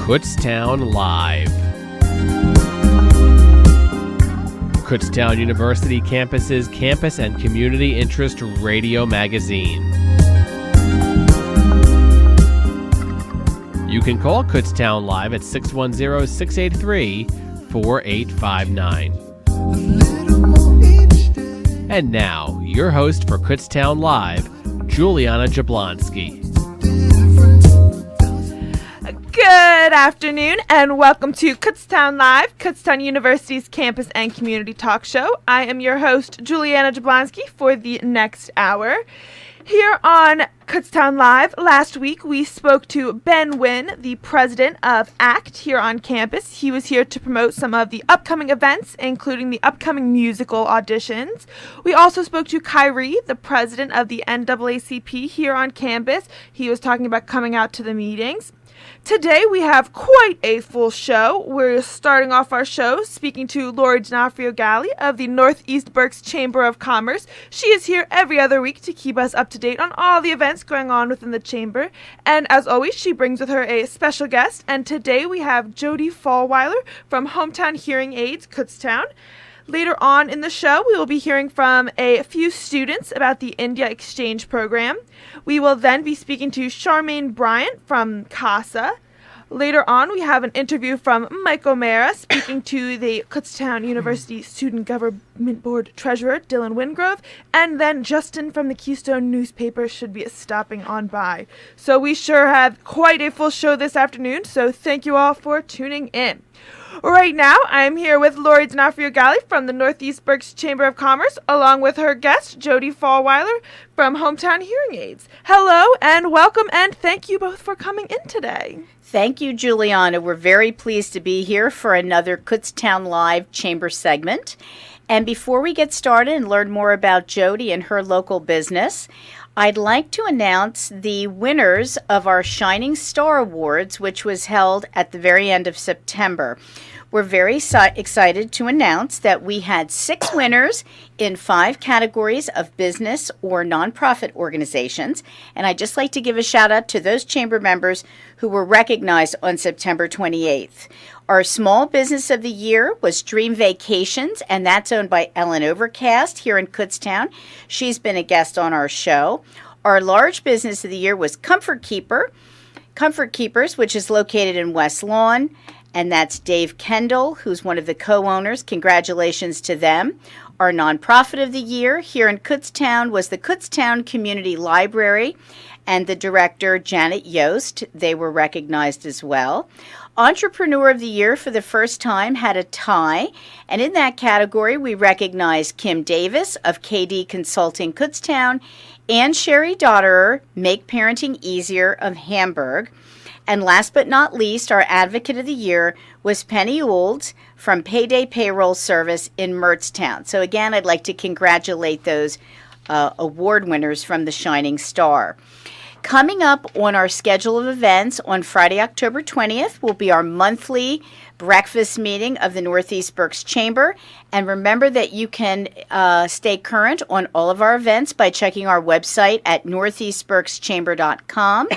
Kutztown Live. Kutztown University Campus's campus and community interest radio magazine. You can call Kutztown Live at 610-683-4859. And now, your host for Kutztown Live, Juliana Jablonski. Good afternoon and welcome to Kutztown Live, Kutztown University's campus and community talk show. I am your host, Juliana Jablonski, for the next hour. Here on Kutztown Live, last week we spoke to Ben Wynn, the president of ACT here on campus. He was here to promote some of the upcoming events, including the upcoming musical auditions. We also spoke to Kyrie, the president of the NAACP here on campus. He was talking about coming out to the meetings. Today we have quite a full show. We're starting off our show speaking to Lori Donofrio-Galley of the Northeast Berks Chamber of Commerce. She is here every other week to keep us up to date on all the events going on within the chamber. And as always, she brings with her a special guest. And today we have Jody Fallweiler from Hometown Hearing Aids, Kutztown. Later on in the show, we will be hearing from a few students about the India Exchange Program. We will then be speaking to Sharmon Bryant from CASA. Later on, we have an interview from Mike O'Mara speaking to the Kutztown University Student Government Board Treasurer, Dylan Wingrove. And then Justin from the Keystone newspaper should be stopping on by. So we sure have quite a full show this afternoon, so thank you all for tuning in. Right now, I am here with Lori Donofrio-Galley from the Northeast Berks Chamber of Commerce, along with her guest, Jody Fallweiler from Hometown Hearing Aids. Hello and welcome, and thank you both for coming in today. Thank you, Juliana. We're very pleased to be here for another Kutztown Live Chamber segment. And before we get started and learn more about Jody and her local business, I'd like to announce the winners of our Shining Star Awards, which was held at the very end of September. We're very excited to announce that we had 6 winners in 5 categories of business or nonprofit organizations. And I'd just like to give a shout out to those chamber members who were recognized on September 28th. Our Small Business of the Year was Dream Vacations, and that's owned by Ellen Overcast here in Kutztown. She's been a guest on our show. Our Large Business of the Year was Comfort Keepers, which is located in West Lawn, and that's Dave Kendall, who's one of the co-owners. Congratulations to them. Our Nonprofit of the Year here in Kutztown was the Kutztown Community Library, and the director, Janet Yost. They were recognized as well. Entrepreneur of the Year for the first time had a tie, and in that category we recognized Kim Davis of KD Consulting Kutztown and Sherry Dotterer, Make Parenting Easier of Hamburg. And last but not least, our Advocate of the Year was Penny Ould from Payday Payroll Service in Mertztown. So again, I'd like to congratulate those award winners from the Shining Star. Coming up on our schedule of events on Friday, October 20th, will be our monthly breakfast meeting of the Northeast Berks Chamber. And remember that you can stay current on all of our events by checking our website at northeastberkschamber.com.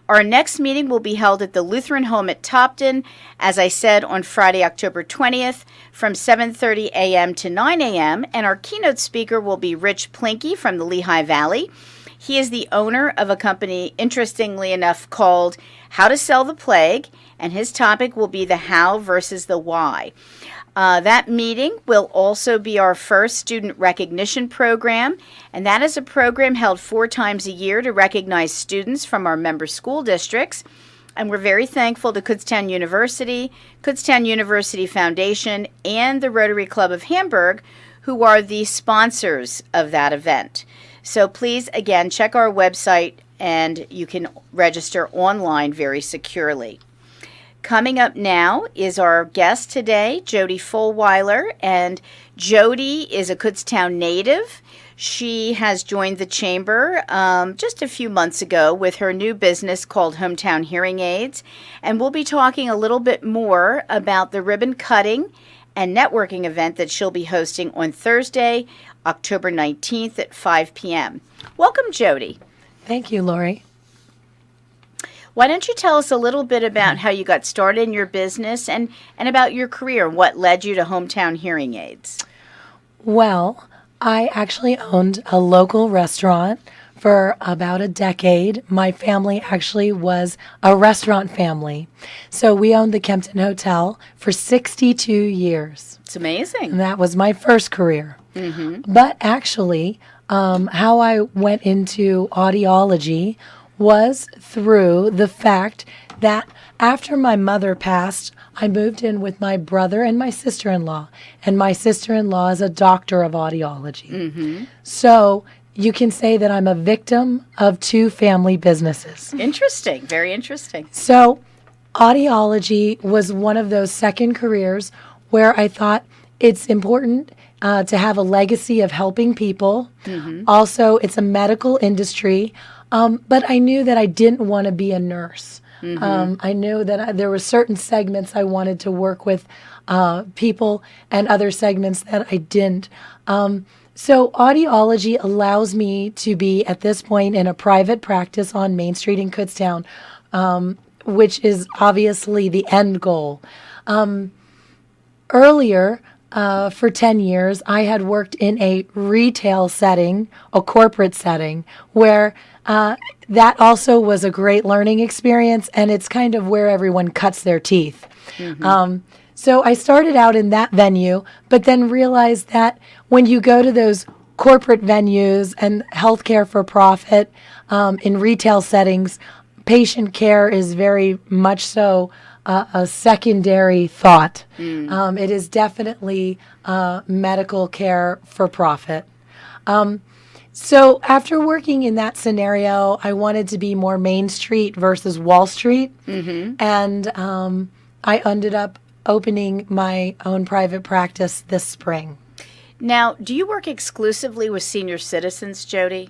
Our next meeting will be held at the Lutheran Home at Topton, as I said, on Friday, October 20th, from 7:30 a.m. to 9 a.m. And our keynote speaker will be Rich Plinky from the Lehigh Valley. He is the owner of a company, interestingly enough, called How to Sell the Plague, and his topic will be the how versus the why. That meeting will also be our first student recognition program, and that is a program held 4 times a year to recognize students from our member school districts. And we're very thankful to Kutztown University, Kutztown University Foundation, and the Rotary Club of Hamburg, who are the sponsors of that event. So please, again, check our website, and you can register online very securely. Coming up now is our guest today, Jody Fallweiler, and Jody is a Kutztown native. She has joined the chamber just a few months ago with her new business called Hometown Hearing Aids, and we'll be talking a little bit more about the ribbon cutting and networking event that she'll be hosting on Thursday, October 19th at 5 p.m. Welcome, Jody. Thank you, Lori. Why don't you tell us a little bit about how you got started in your business and about your career, what led you to Hometown Hearing Aids? Well, I actually owned a local restaurant for about a decade. My family actually was a restaurant family. So we owned the Kempton Hotel for 62 years. It's amazing. And that was my first career. But actually, how I went into audiology was through the fact that after my mother passed, I moved in with my brother and my sister-in-law. And my sister-in-law is a doctor of audiology. So you can say that I'm a victim of two family businesses. Interesting. Very interesting. So audiology was one of those second careers where I thought it's important to have a legacy of helping people. Also, it's a medical industry. But I knew that I didn't want to be a nurse. I knew that there were certain segments I wanted to work with people and other segments that I didn't. So audiology allows me to be, at this point, in a private practice on Main Street in Kutztown, which is obviously the end goal. Earlier, for 10 years, I had worked in a retail setting, a corporate setting, where that also was a great learning experience, and it's kind of where everyone cuts their teeth. So I started out in that venue, but then realized that when you go to those corporate venues and healthcare for profit in retail settings, patient care is very much so a secondary thought. It is definitely medical care for profit. So after working in that scenario, I wanted to be more Main Street versus Wall Street. And I ended up opening my own private practice this spring. Now, do you work exclusively with senior citizens, Jody?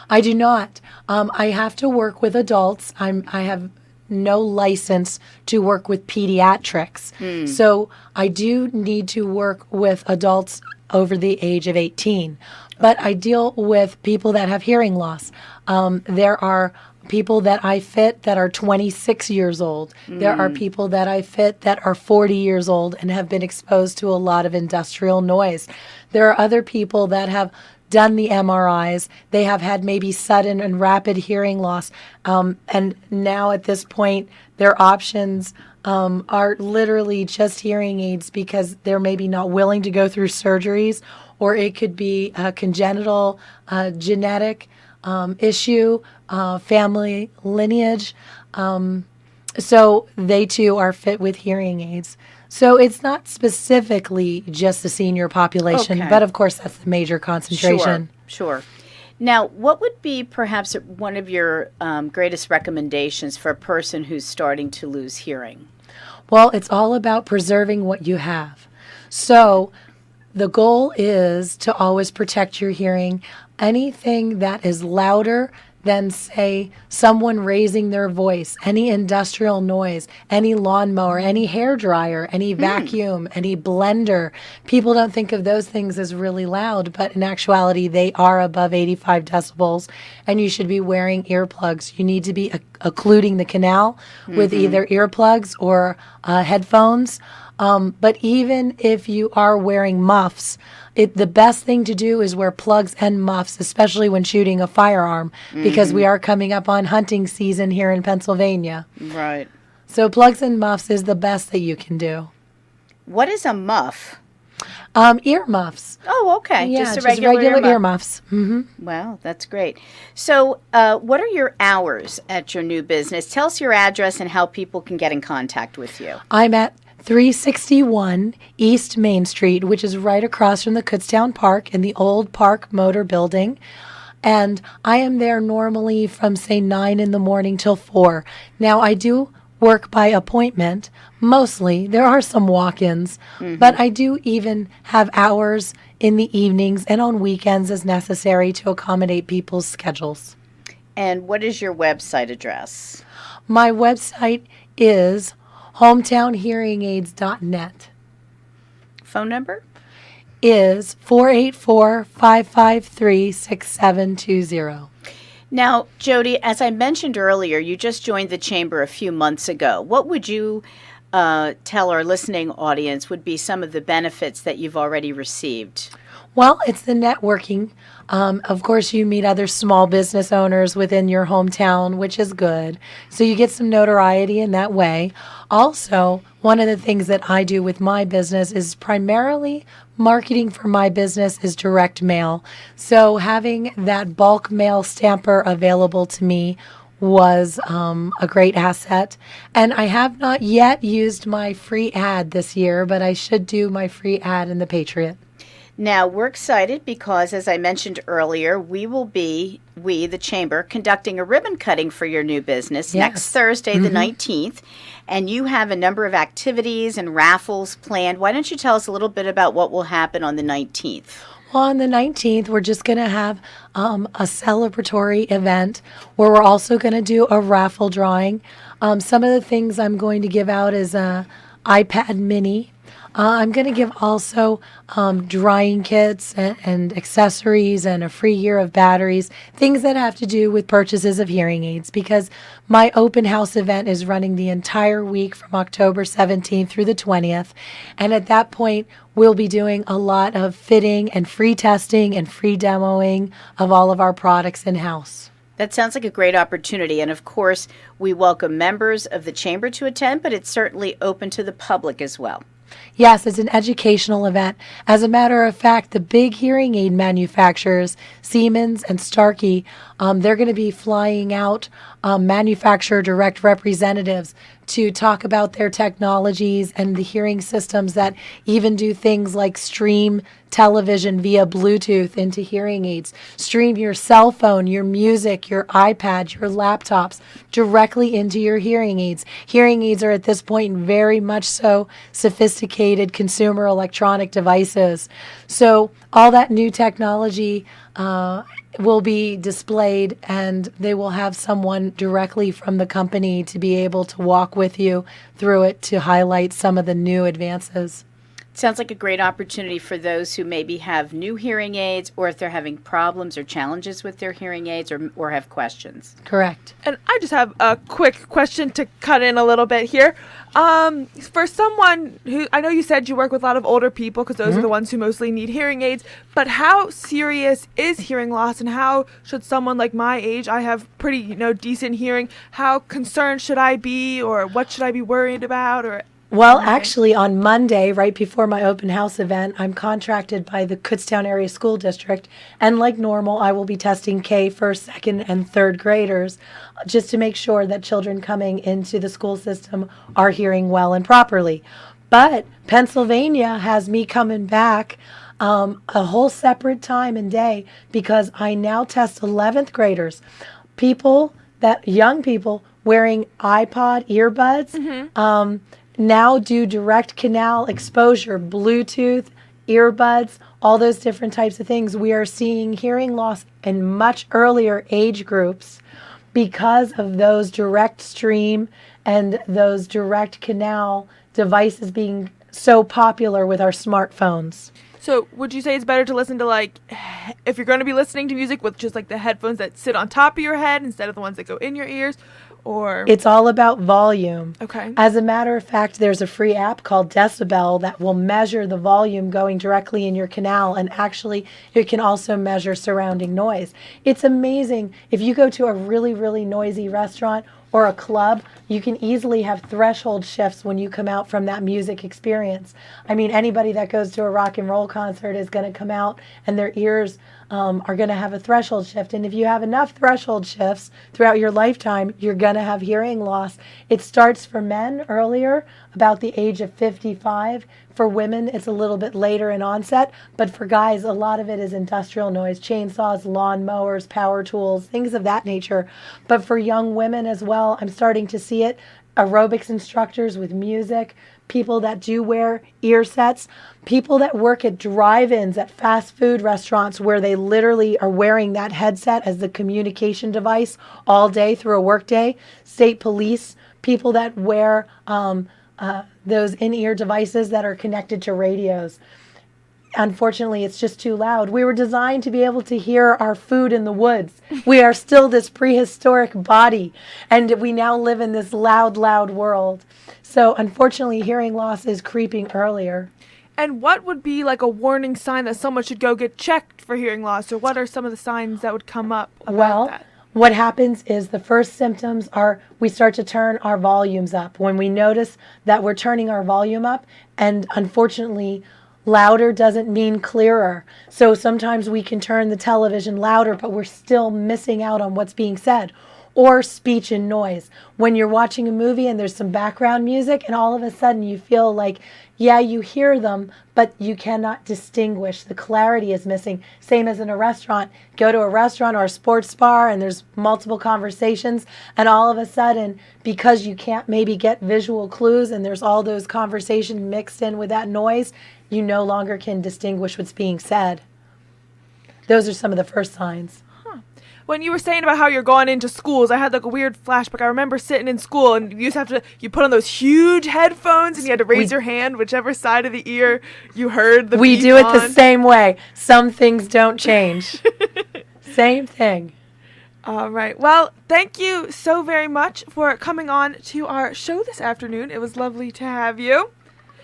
I do not. I have to work with adults. I have no license to work with pediatrics. So I do need to work with adults over the age of 18. But I deal with people that have hearing loss. There are people that I fit that are 26 years old. There are people that I fit that are 40 years old and have been exposed to a lot of industrial noise. There are other people that have done the MRIs. They have had maybe sudden and rapid hearing loss. And now at this point, their options are literally just hearing aids because they're maybe not willing to go through surgeries, or it could be a congenital, genetic issue, family lineage. So they too are fit with hearing aids. So it's not specifically just the senior population, but of course that's the major concentration. Sure. Now, what would be perhaps one of your greatest recommendations for a person who's starting to lose hearing? Well, it's all about preserving what you have. So the goal is to always protect your hearing. Anything that is louder than, say, someone raising their voice, any industrial noise, any lawnmower, any hairdryer, any vacuum, any blender. People don't think of those things as really loud, but in actuality, they are above 85 decibels, and you should be wearing earplugs. You need to be occluding the canal with either earplugs or headphones. But even if you are wearing muffs, the best thing to do is wear plugs and muffs, especially when shooting a firearm, because we are coming up on hunting season here in Pennsylvania. Right. So plugs and muffs is the best that you can do. What is a muff? Ear muffs. Oh, okay. Yeah, just a regular ear muffs. Wow, that's great. So what are your hours at your new business? Tell us your address and how people can get in contact with you. I'm at 361 East Main Street, which is right across from the Kutztown Park in the old Park Motor Building. And I am there normally from, say, 9 in the morning till 4. Now, I do work by appointment, mostly. There are some walk-ins, but I do even have hours in the evenings and on weekends as necessary to accommodate people's schedules. And what is your website address? My website is hometownhearingaids.net. Phone number? Is 484-553-6720. Now, Jody, as I mentioned earlier, you just joined the Chamber a few months ago. What would you tell our listening audience would be some of the benefits that you've already received? Well, it's the networking. Of course, you meet other small business owners within your hometown, which is good. So you get some notoriety in that way. Also, one of the things that I do with my business is primarily marketing for my business is direct mail. So having that bulk mail stamper available to me was a great asset. And I have not yet used my free ad this year, but I should do my free ad in the Patriot. Now, we're excited because, as I mentioned earlier, we, the Chamber, conducting a ribbon cutting for your new business next Thursday, the 19th. And you have a number of activities and raffles planned. Why don't you tell us a little bit about what will happen on the 19th? Well, on the 19th, we're just going to have a celebratory event where we're also going to do a raffle drawing. Some of the things I'm going to give out is an iPad mini. I'm going to give also drying kits and accessories and a free year of batteries, things that have to do with purchases of hearing aids, because my open house event is running the entire week from October 17th through the 20th. And at that point, we'll be doing a lot of fitting and free testing and free demoing of all of our products in-house. That sounds like a great opportunity. And of course, we welcome members of the Chamber to attend, but it's certainly open to the public as well. Yes, it's an educational event. As a matter of fact, the big hearing aid manufacturers, Siemens and Starkey, they're going to be flying out manufacturer direct representatives to talk about their technologies and the hearing systems that even do things like stream television via Bluetooth into hearing aids, stream your cell phone, your music, your iPad, your laptops directly into your hearing aids. Hearing aids are at this point very much so sophisticated consumer electronic devices. So all that new technology will be displayed, and they will have someone directly from the company to be able to walk with you through it to highlight some of the new advances. Sounds like a great opportunity for those who maybe have new hearing aids, or if they're having problems or challenges with their hearing aids, or have questions. Correct. And I just have a quick question to cut in a little bit here. For someone who, I know you said you work with a lot of older people because those are the ones who mostly need hearing aids, but how serious is hearing loss, and how should someone like my age, I have pretty, decent hearing, how concerned should I be, or what should I be worried about, or... Well, actually, on Monday, right before my open house event, I'm contracted by the Kutztown Area School District, and like normal, I will be testing K, first, second, and third graders just to make sure that children coming into the school system are hearing well and properly. But Pennsylvania has me coming back a whole separate time and day because I now test 11th graders, young people wearing iPod earbuds, now do direct canal exposure, Bluetooth, earbuds, all those different types of things. We are seeing hearing loss in much earlier age groups because of those direct stream and those direct canal devices being so popular with our smartphones. So would you say it's better to listen to, if you're going to be listening to music with just the headphones that sit on top of your head instead of the ones that go in your ears? Or it's all about volume. Okay. As a matter of fact, there's a free app called Decibel that will measure the volume going directly in your canal, and actually it can also measure surrounding noise. It's amazing. If you go to a really, really noisy restaurant or a club, you can easily have threshold shifts when you come out from that music experience. I mean, anybody that goes to a rock and roll concert is going to come out and their ears are going to have a threshold shift. And if you have enough threshold shifts throughout your lifetime, you're going to have hearing loss. It starts for men earlier, about the age of 55. For women, it's a little bit later in onset. But for guys, a lot of it is industrial noise, chainsaws, lawn mowers, power tools, things of that nature. But for young women as well, I'm starting to see it. Aerobics instructors with music, people that do wear ear sets, people that work at drive-ins at fast food restaurants where they literally are wearing that headset as the communication device all day through a workday, state police, people that wear those in-ear devices that are connected to radios. unfortunately, it's just too loud. We were designed to be able to hear our food in the woods. We are still this prehistoric body, and we now live in this loud, loud world. So unfortunately, hearing loss is creeping earlier. And what would be like a warning sign that someone should go get checked for hearing loss, or what are some of the signs that would come up about that? What happens is the first symptoms are we start to turn our volumes up. When we notice that we're turning our volume up, and unfortunately, louder doesn't mean clearer. So sometimes we can turn the television louder, but we're still missing out on what's being said. Or speech and noise. When you're watching a movie and there's some background music and all of a sudden you feel like, yeah, you hear them, but you cannot distinguish. The clarity is missing. Same as in a restaurant. Go to a restaurant or a sports bar and there's multiple conversations, and all of a sudden, because you can't maybe get visual clues and there's all those conversations mixed in with that noise, you no longer can distinguish what's being said. Those are some of the first signs. When you were saying about how you're going into schools, I had like a weird flashback. I remember sitting in school and you put on those huge headphones and you had to raise your hand whichever side of the ear you heard the beep do it on. the same way. Some things don't change. Same thing. All right. Well, thank you so very much for coming on to our show this afternoon. It was lovely to have you.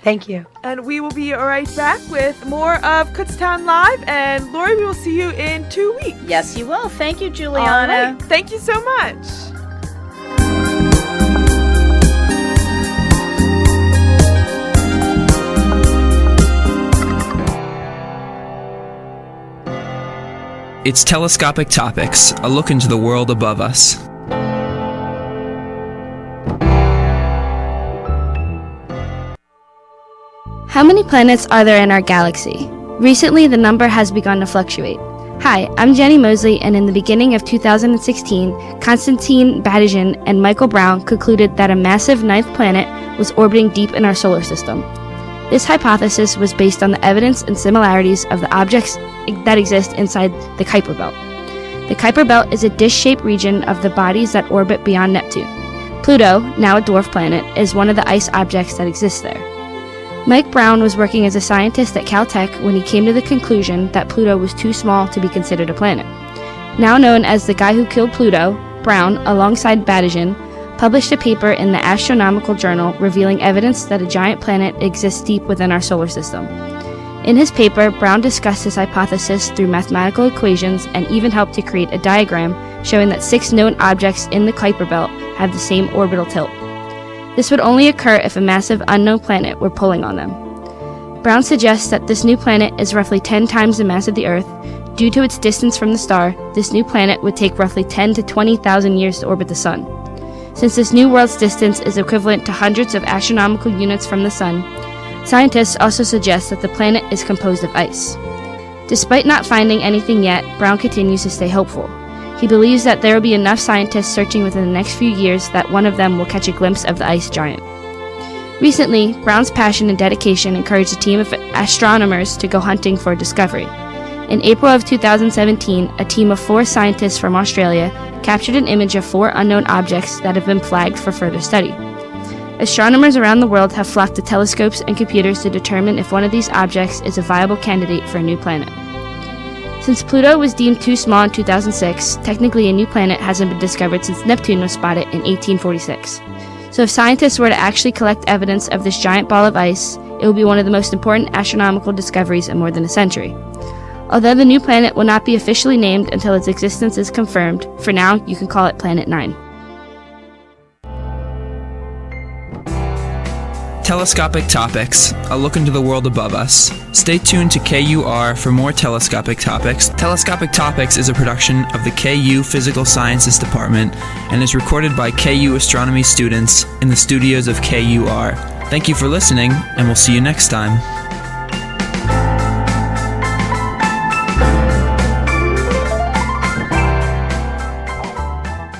Thank you. And we will be right back with more of Kutztown Live. And Lori, we will see you in 2 weeks. Yes, you will. Thank you, All Juliana. right. Thank you so much. It's Telescopic Topics, a look into the world above us. How many planets are there in our galaxy? Recently, the number has begun to fluctuate. Hi, I'm Jenny Mosley, and in the beginning of 2016, Konstantin Batygin and Michael Brown concluded that a massive ninth planet was orbiting deep in our solar system. This hypothesis was based on the evidence and similarities of the objects that exist inside the Kuiper Belt. The Kuiper Belt is a dish-shaped region of the bodies that orbit beyond Neptune. Pluto, now a dwarf planet, is one of the ice objects that exists there. Mike Brown was working as a scientist at Caltech when he came to the conclusion that Pluto was too small to be considered a planet. Now known as the guy who killed Pluto, Brown, alongside Batygin, published a paper in the Astronomical Journal revealing evidence that a giant planet exists deep within our solar system. In his paper, Brown discussed his hypothesis through mathematical equations and even helped to create a diagram showing that 6 known objects in the Kuiper Belt have the same orbital tilt. This would only occur if a massive unknown planet were pulling on them. Brown suggests that this new planet is roughly 10 times the mass of the Earth. Due to its distance from the star, this new planet would take roughly 10 to 20,000 years to orbit the Sun. Since this new world's distance is equivalent to hundreds of astronomical units from the Sun, scientists also suggest that the planet is composed of ice. Despite not finding anything yet, Brown continues to stay hopeful. He believes that there will be enough scientists searching within the next few years that one of them will catch a glimpse of the ice giant. Recently, Brown's passion and dedication encouraged a team of astronomers to go hunting for a discovery. In April of 2017, a team of 4 scientists from Australia captured an image of 4 unknown objects that have been flagged for further study. Astronomers around the world have flocked to telescopes and computers to determine if one of these objects is a viable candidate for a new planet. Since Pluto was deemed too small in 2006, technically a new planet hasn't been discovered since Neptune was spotted in 1846. So if scientists were to actually collect evidence of this giant ball of ice, it would be one of the most important astronomical discoveries in more than a century. Although the new planet will not be officially named until its existence is confirmed, for now you can call it Planet 9. Telescopic Topics, a look into the world above us. Stay tuned to KUR for more Telescopic Topics. Telescopic Topics is a production of the KU Physical Sciences Department and is recorded by KU astronomy students in the studios of KUR. Thank you for listening, and we'll see you next time.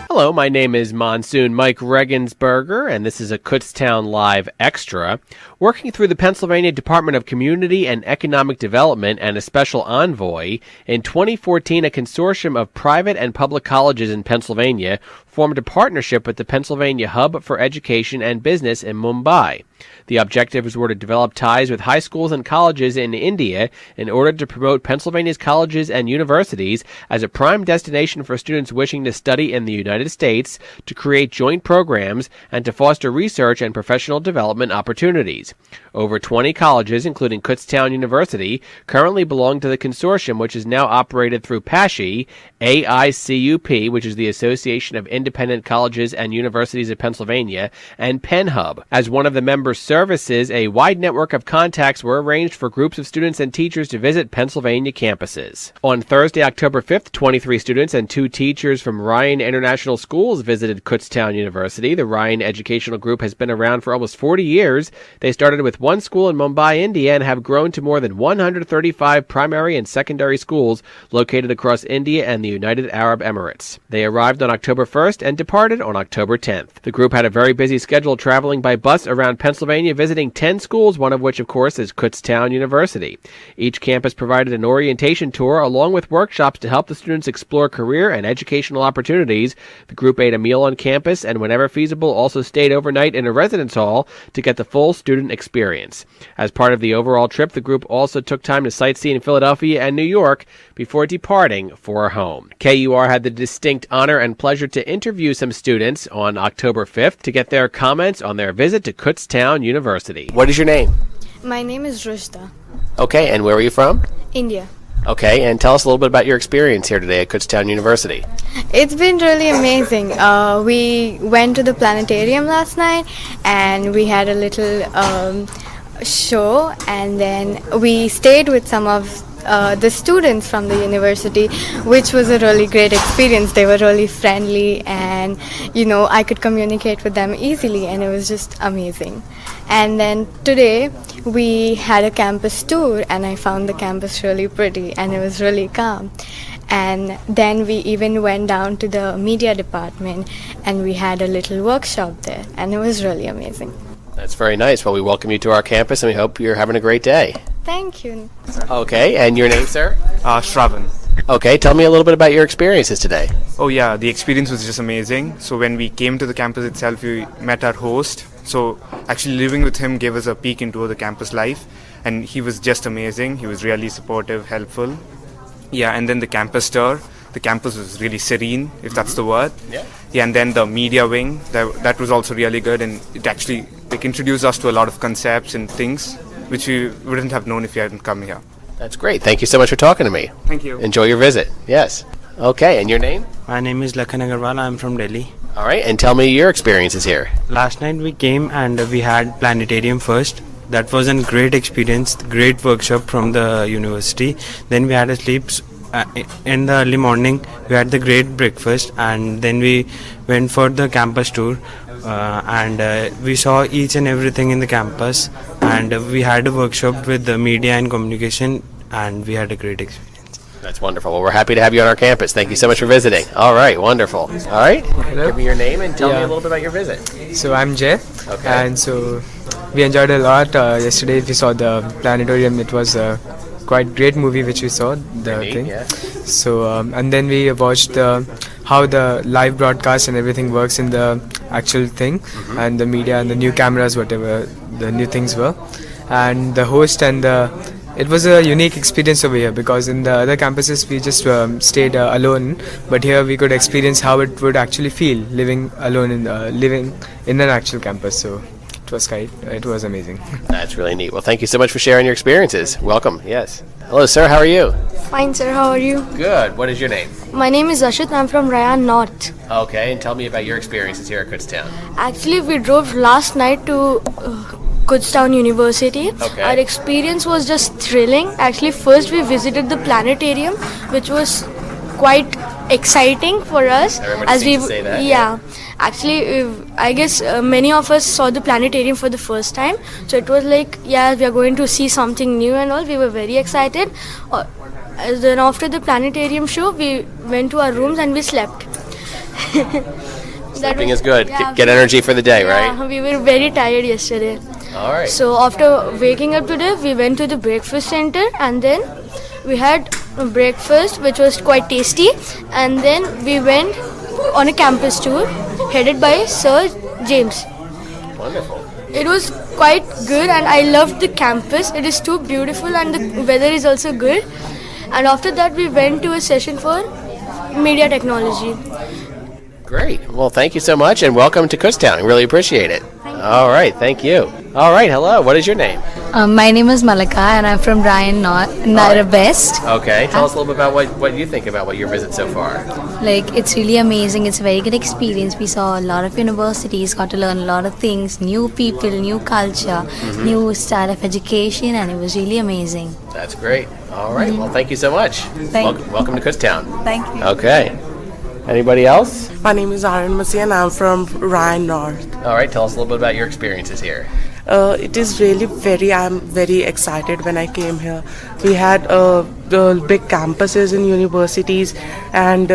Hello, my name is Monsoon Mike Regensburger, and this is a Kutztown Live Extra. Working through the Pennsylvania Department of Community and Economic Development and a special envoy, in 2014 a consortium of private and public colleges in Pennsylvania formed a partnership with the Pennsylvania Hub for Education and Business in Mumbai. The objectives were to develop ties with high schools and colleges in India in order to promote Pennsylvania's colleges and universities as a prime destination for students wishing to study in the United States, to create joint programs, and to foster research and professional development opportunities. Over 20 colleges, including Kutztown University, currently belong to the consortium, which is now operated through PASHI, AICUP, which is the Association of Independent Colleges and Universities of Pennsylvania, and PennHub. As one of the member services, a wide network of contacts were arranged for groups of students and teachers to visit Pennsylvania campuses. On Thursday, October 5th, 23 students and 2 teachers from Ryan International Schools visited Kutztown University. The Ryan Educational Group has been around for almost 40 years. They started with one school in Mumbai, India, and have grown to more than 135 primary and secondary schools located across India and the United Arab Emirates. They arrived on October 1st and departed on October 10th. The group had a very busy schedule traveling by bus around Pennsylvania, visiting 10 schools, one of which, of course, is Kutztown University. Each campus provided an orientation tour along with workshops to help the students explore career and educational opportunities. The group ate a meal on campus and, whenever feasible, also stayed overnight in a residence hall to get the full student experience. As part of the overall trip, the group also took time to sightsee in Philadelphia and New York before departing for home. KUR had the distinct honor and pleasure to interview some students on October 5th to get their comments on their visit to Kutztown University. What is your name? My name is Rushda. Okay, and where are you from? India. Okay, and tell us a little bit about your experience here today at Kutztown University. It's been really amazing. We went to the planetarium last night and we had a little show, and then we stayed with some of the students from the university, which was a really great experience. They were really friendly, and I could communicate with them easily, and it was just amazing. And then today we had a campus tour, and I found the campus really pretty, and it was really calm. And then we even went down to the media department, and we had a little workshop there, and it was really amazing. That's very nice. Well, we welcome you to our campus, and we hope you're having a great day. Thank you. Okay, and your name, sir? Shravan. Okay, tell me a little bit about your experiences today. Oh yeah, the experience was just amazing. So when we came to the campus itself, we met our host. So actually living with him gave us a peek into the campus life, and he was just amazing. He was really supportive, helpful. Yeah, and then the campus tour. The campus was really serene, if that's the word. Yeah, and then the media wing, that was also really good, and it actually introduced us to a lot of concepts and things which we wouldn't have known if we hadn't come here. That's great. Thank you so much for talking to me. Thank you. Enjoy your visit. Yes. Okay, and your name? My name is Lakhan Agarwal. I'm from Delhi. All right, and tell me your experiences here. Last night we came and we had planetarium first. That was a great experience, great workshop from the university. Then we had a sleep. In the early morning, we had the great breakfast, and then we went for the campus tour. And we saw each and everything in the campus, and we had a workshop with the media and communication, and we had a great experience. That's wonderful. Well, we're happy to have you on our campus. Thank you so much for visiting. All right, wonderful. All right, give me your name and tell me a little bit about your visit. So I'm Jay, Okay. and so we enjoyed a lot. Yesterday we saw the planetarium. It was a quite great movie which we saw, the Neat, thing. yeah. So and then we watched how the live broadcast and everything works in the actual thing, and the media and the new cameras, whatever the new things were, and the host and it was a unique experience over here, because in the other campuses we just stayed alone, but here we could experience how it would actually feel living alone living in an actual campus. So it was amazing. That's really neat. Well, thank you so much for sharing your experiences. Welcome. Yes. Hello, sir. How are you? Fine, sir. How are you? Good. What is your name? My name is Ashit. I'm from Rayan North. Okay, and tell me about your experiences here at Kutztown. Actually, we drove last night to Kutztown University. Okay. Our experience was just thrilling. Actually, first we visited the planetarium, which was quite exciting for us. Everybody seems to say that. Yeah. Actually, I guess many of us saw the planetarium for the first time. So it was like, yeah, we are going to see something new and all. We were very excited. Then after the planetarium show, we went to our rooms and we slept. Sleeping is good. Yeah, Get energy for the day, right? Yeah, we were very tired yesterday. All right. So after waking up today, we went to the breakfast center, and then we had breakfast, which was quite tasty. And then we went on a campus tour headed by Sir James. Wonderful. It was quite good and I loved the campus. It is too beautiful and the weather is also good. And after that we went to a session for media technology. Great. Well, thank you so much and welcome to Kutztown. I really appreciate it. All right. Thank you. All right. Hello. What is your name? My name is Malika and I'm from Ryan Naira West. Okay. Tell us a little bit about what you think about your visit so far. Like, it's really amazing. It's a very good experience. We saw a lot of universities, got to learn a lot of things, new people, new culture, new style of education, and it was really amazing. That's great. All right. Well, thank you so much. Welcome to Kutztown. Thank you. Okay. Anybody else? My name is Aaron Masi and I'm from Ryan North. All right. Tell us a little bit about your experiences here. It is really I'm very excited when I came here. We had big campuses in universities and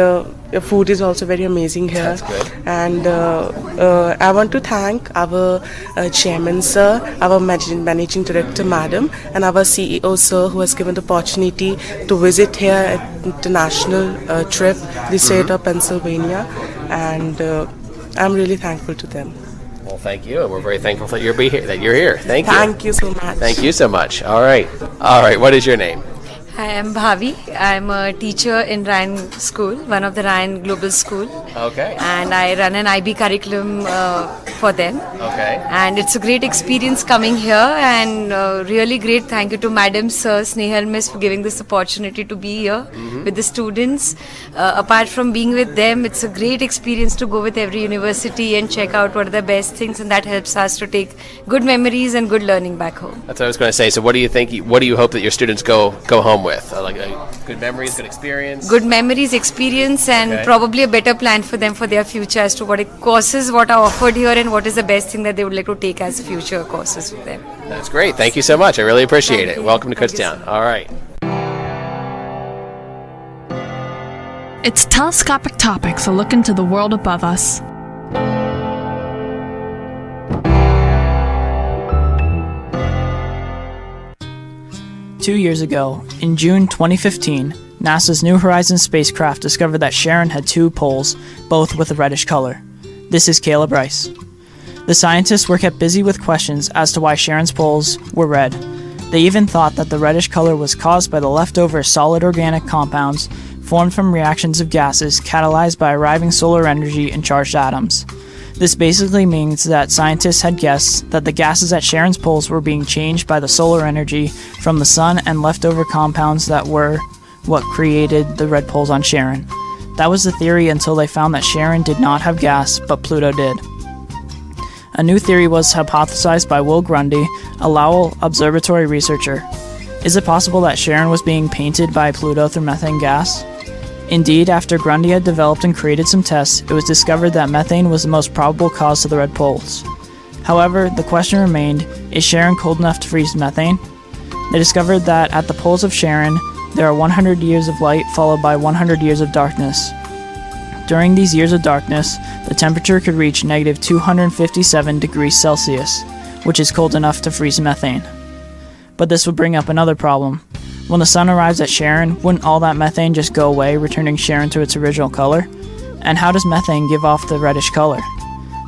food is also very amazing here. That's good. And I want to thank our chairman sir, our managing director madam, and our CEO sir who has given the opportunity to visit here at international trip, the state of Pennsylvania, and I'm really thankful to them. Well, thank you, and we're very thankful that you're here. Thank you. Thank you so much. Thank you so much. All right. What is your name? Hi, I'm Bhavi. I'm a teacher in Ryan School, one of the Ryan Global School. Okay. And I run an IB curriculum for them. Okay. And it's a great experience coming here and really great thank you to Madam Sir Snehal Miss for giving this opportunity to be here with the students. Apart from being with them, it's a great experience to go with every university and check out what are the best things, and that helps us to take good memories and good learning back home. That's what I was going to say. So what do you hope that your students go home with? Like good memories, good experience? Good memories, experience, and probably a better plan for them for their future as to what courses what are offered here and what is the best thing that they would like to take as future courses for them. That's great. Thank you so much. I really appreciate it. Welcome to Kutztown. All right. It's Telescopic Topics, a look into the world above us. Two years ago, in June 2015, NASA's New Horizons spacecraft discovered that Charon had two poles, both with a reddish color. This is Kayla Bryce. The scientists were kept busy with questions as to why Charon's poles were red. They even thought that the reddish color was caused by the leftover solid organic compounds formed from reactions of gases catalyzed by arriving solar energy and charged atoms. This basically means that scientists had guessed that the gases at Charon's poles were being changed by the solar energy from the sun and leftover compounds that were what created the red poles on Charon. That was the theory until they found that Charon did not have gas, but Pluto did. A new theory was hypothesized by Will Grundy, a Lowell Observatory researcher. Is it possible that Charon was being painted by Pluto through methane gas? Indeed, after Grundy had developed and created some tests, it was discovered that methane was the most probable cause to the red poles. However, the question remained, is Charon cold enough to freeze methane? They discovered that at the poles of Charon, there are 100 years of light followed by 100 years of darkness. During these years of darkness, the temperature could reach negative 257 degrees Celsius, which is cold enough to freeze methane. But this would bring up another problem. When the sun arrives at Charon, wouldn't all that methane just go away, returning Charon to its original color? And how does methane give off the reddish color?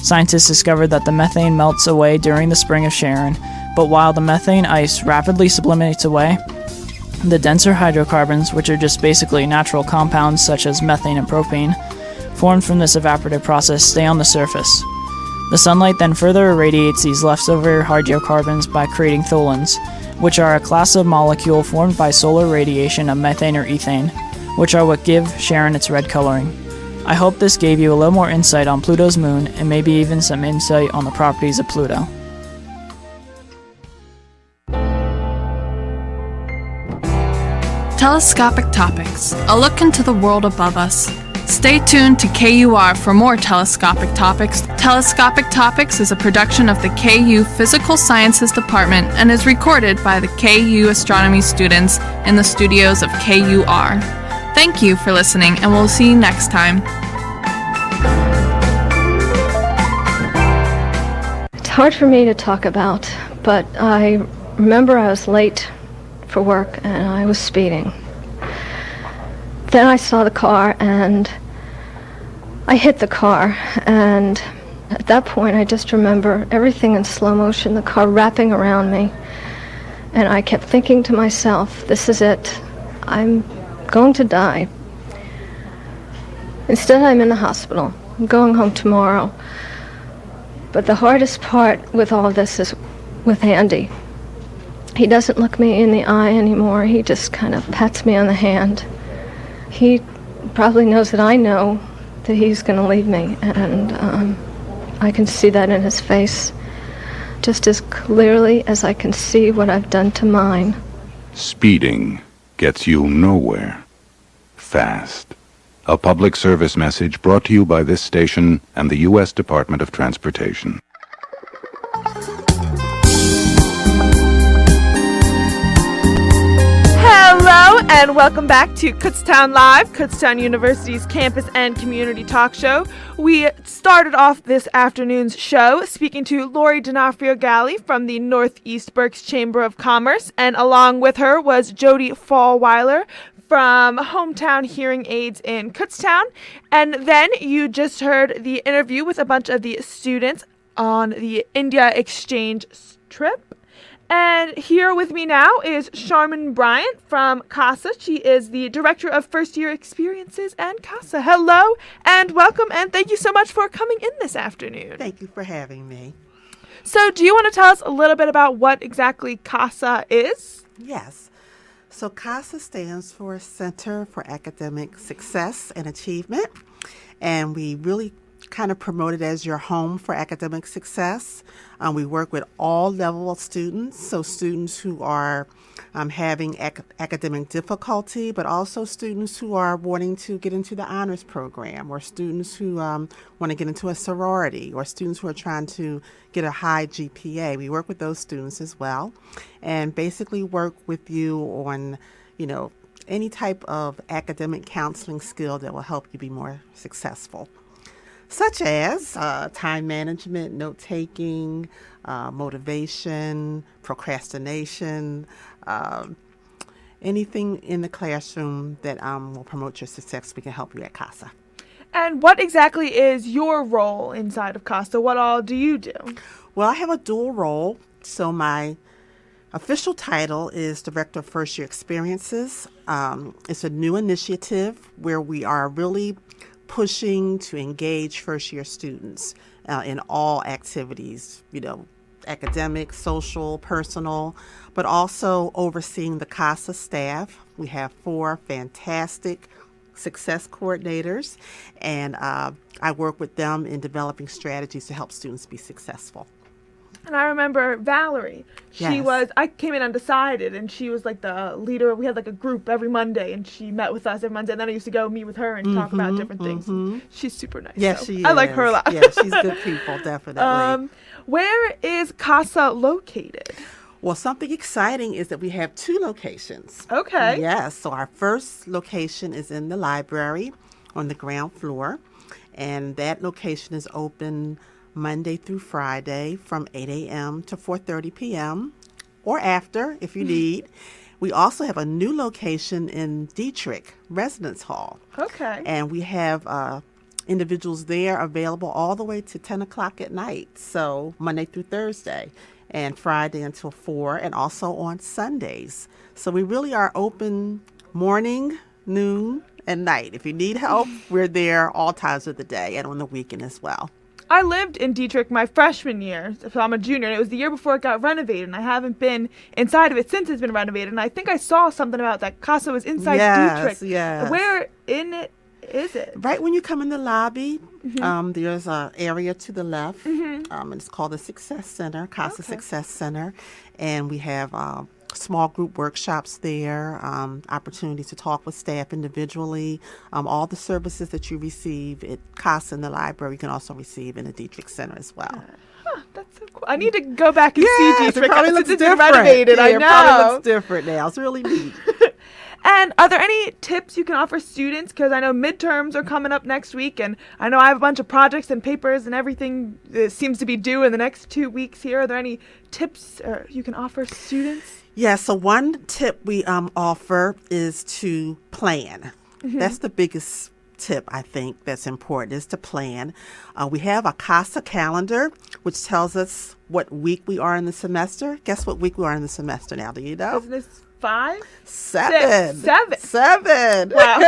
Scientists discovered that the methane melts away during the spring of Charon, but while the methane ice rapidly sublimates away, the denser hydrocarbons, which are just basically natural compounds such as methane and propane, formed from this evaporative process stay on the surface. The sunlight then further irradiates these leftover hydrocarbons by creating tholins, which are a class of molecule formed by solar radiation of methane or ethane, which are what give Charon its red coloring. I hope this gave you a little more insight on Pluto's moon and maybe even some insight on the properties of Pluto. Telescopic Topics, a look into the world above us. Stay tuned to KUR for more Telescopic Topics. Telescopic Topics is a production of the KU Physical Sciences Department and is recorded by the KU astronomy students in the studios of KUR. Thank you for listening, and we'll see you next time. It's hard for me to talk about, but I remember I was late for work and I was speeding. Then I saw the car and I hit the car, and at that point I just remember everything in slow motion, the car wrapping around me, and I kept thinking to myself, this is it, I'm going to die. Instead, I'm in the hospital. I'm going home tomorrow. But the hardest part with all this is with Andy. He doesn't look me in the eye anymore. He just kind of pats me on the hand. He probably knows that I know that he's going to leave me, and I can see that in his face just as clearly as I can see what I've done to mine. Speeding gets you nowhere fast. A public service message brought to you by this station and the U.S. Department of Transportation. Hello and welcome back to Kutztown Live, Kutztown University's campus and community talk show. We started off this afternoon's show speaking to Lori Donofrio-Galley from the Northeast Berks Chamber of Commerce, and along with her was Jody Fallweiler from Hometown Hearing Aids in Kutztown. And then you just heard the interview with a bunch of the students on the India exchange trip. And here with me now is Sharmon Bryant from CASA. She is the Director of First Year Experiences and CASA. Hello and welcome, and thank you so much for coming in this afternoon. Thank you for having me. So do you want to tell us a little bit about what exactly CASA is? Yes. So CASA stands for Center for Academic Success and Achievement, and we really kind of promote it as your home for academic success. We work with all level of students, so students who are having academic difficulty, but also students who are wanting to get into the honors program, or students who want to get into a sorority, or students who are trying to get a high GPA. We work with those students as well, and basically work with you on, any type of academic counseling skill that will help you be more successful, such as time management, note-taking, motivation, procrastination, anything in the classroom that will promote your success. We can help you at CASA. And what exactly is your role inside of CASA? What all do you do? Well, I have a dual role. So my official title is Director of First Year Experiences. It's a new initiative where we are really pushing to engage first-year students in all activities, academic, social, personal, but also overseeing the CASA staff. We have 4 fantastic success coordinators, and I work with them in developing strategies to help students be successful. And I remember Valerie. I came in undecided, and she was like the leader. We had like a group every Monday, and she met with us every Monday. And then I used to go meet with her and talk about different things. She's super nice. Yes, she is. I like her a lot. Yeah, she's good people, definitely. Where is CASA located? Well, something exciting is that we have 2 locations. Okay. Yes, so our first location is in the library on the ground floor, and that location is open Monday through Friday from 8 a.m. to 4:30 p.m. or after if you need. We also have a new location in Dietrich Residence Hall. Okay. And we have individuals there available all the way to 10 o'clock at night. So Monday through Thursday and Friday until 4, and also on Sundays. So we really are open morning, noon, and night. If you need help, we're there all times of the day and on the weekend as well. I lived in Dietrich my freshman year, so I'm a junior, and it was the year before it got renovated, and I haven't been inside of it since it's been renovated, and I think I saw something about that CASA was inside Dietrich. Yes. Where in it is it? Right when you come in the lobby, there's an area to the left, and it's called the Success Center, CASA Success Center, and we have small group workshops there, opportunities to talk with staff individually. All the services that you receive at CASA in the library, you can also receive in the Dietrich Center as well. That's so cool. I need to go back and see Dietrich. It probably looks different. Renovated, I know. It probably looks different now. It's really neat. And are there any tips you can offer students? Because I know midterms are coming up next week, and I know I have a bunch of projects and papers and everything that seems to be due in the next 2 weeks here. Are there any tips you can offer students? Yeah, so one tip we offer is to plan. That's the biggest tip, I think, that's important is to plan. We have a CASA calendar, which tells us what week we are in the semester. Guess what week we are in the semester now? Do you know? Isn't this 5? 7. 7. 7. Wow.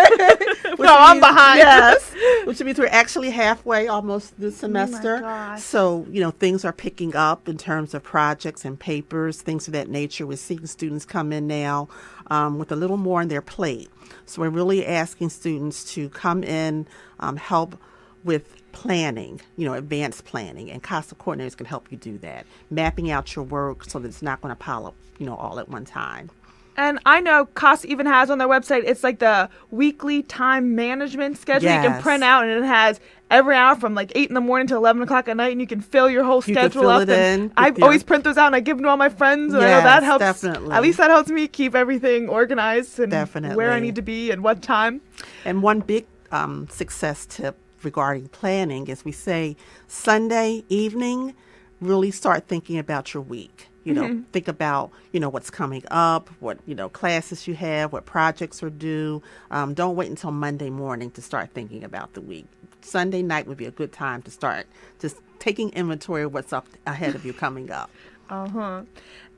No, I'm behind. Yes. Which means we're actually halfway almost this semester. Oh my gosh. So, things are picking up in terms of projects and papers, things of that nature. We're seeing students come in now with a little more on their plate. So we're really asking students to come in, help with planning, advanced planning, and CASA coordinators can help you do that. Mapping out your work so that it's not going to pile up, all at one time. And I know CASA even has on their website, it's like the weekly time management schedule you can print out, and it has every hour from like 8 in the morning to 11 o'clock at night, and you can fill your whole schedule up. I always print those out, and I give them to all my friends, and I know that helps. Definitely. At least that helps me keep everything organized and Definitely. where I need to be and what time. And one big success tip regarding planning is we say Sunday evening, really start thinking about your week. Think about, what's coming up, what, classes you have, what projects are due. Don't wait until Monday morning to start thinking about the week. Sunday night would be a good time to start just taking inventory of what's up ahead of you coming up.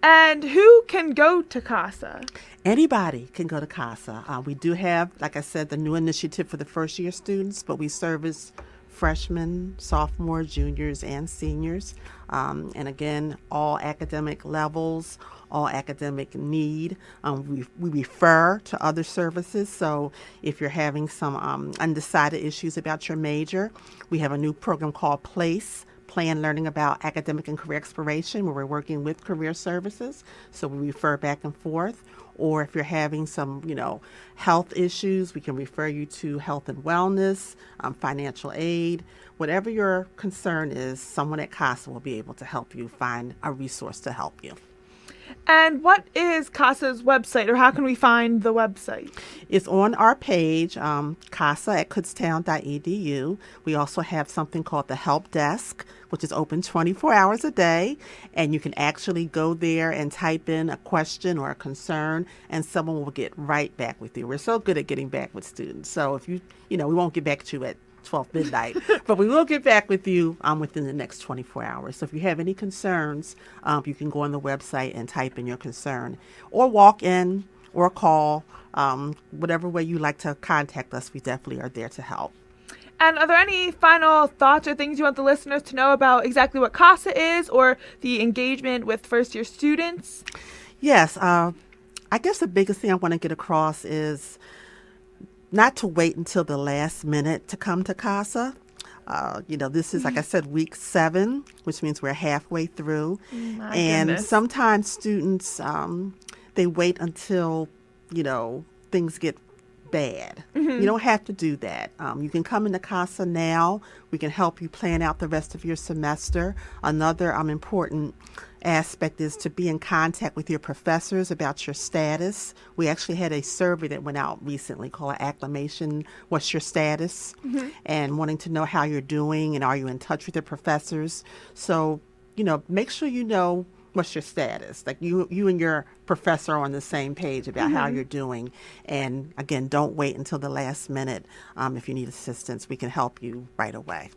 And who can go to CASA? Anybody can go to CASA. We do have, like I said, the new initiative for the first year students, but we service freshmen, sophomores, juniors, and seniors. And again, all academic levels, all academic need. We refer to other services. So if you're having some undecided issues about your major, we have a new program called Plan Learning about Academic and Career Exploration, where we're working with career services. So we refer back and forth. Or if you're having some, health issues, we can refer you to health and wellness, financial aid. Whatever your concern is, someone at CASA will be able to help you find a resource to help you. And what is CASA's website, or how can we find the website? It's on our page, CASA at kutztown.edu. We also have something called the Help Desk, which is open 24 hours a day. And you can actually go there and type in a question or a concern, and someone will get right back with you. We're so good at getting back with students. So if we won't get back to you at 12 midnight, but we will get back with you within the next 24 hours. So if you have any concerns, you can go on the website and type in your concern, or walk in or call, whatever way you like to contact us. We definitely are there to help. And are there any final thoughts or things you want the listeners to know about exactly what CASA is, or the engagement with first-year students? Yes. I guess the biggest thing I want to get across is not to wait until the last minute to come to CASA. This is, like I said, week 7, which means we're halfway through. Goodness. Sometimes students, they wait until, things get bad. You don't have to do that. You can come into CASA now. We can help you plan out the rest of your semester. Another important aspect is to be in contact with your professors about your status. We actually had a survey that went out recently called Acclimation, What's Your Status? And wanting to know how you're doing, and are you in touch with your professors? So, make sure you know what's your status. Like you and your professor are on the same page about how you're doing. And again, don't wait until the last minute. If you need assistance, we can help you right away.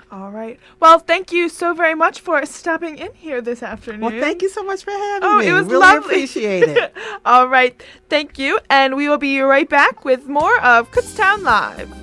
All right. Well, thank you so very much for stopping in here this afternoon. Well, thank you so much for having me. It was really lovely. Appreciate it. All right. Thank you. And we will be right back with more of Kutztown Live.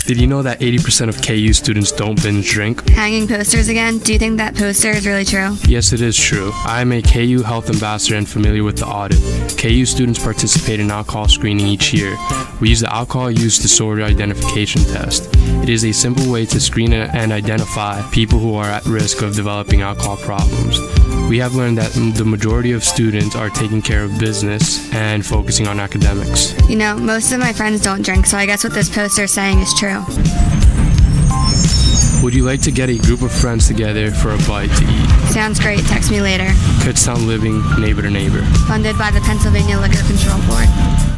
Did you know that 80% of KU students don't binge drink? Hanging posters again? Do you think that poster is really true? Yes, it is true. I am a KU health ambassador and familiar with the audit. KU students participate in alcohol screening each year. We use the alcohol use disorder identification test. It is a simple way to screen and identify people who are at risk of developing alcohol problems. We have learned that the majority of students are taking care of business and focusing on academics. You know, most of my friends don't drink, so I guess what this poster is saying is true. Would you like to get a group of friends together for a bite to eat? Sounds great. Text me later. Kutztown Living, neighbor to neighbor. Funded by the Pennsylvania Liquor Control Board.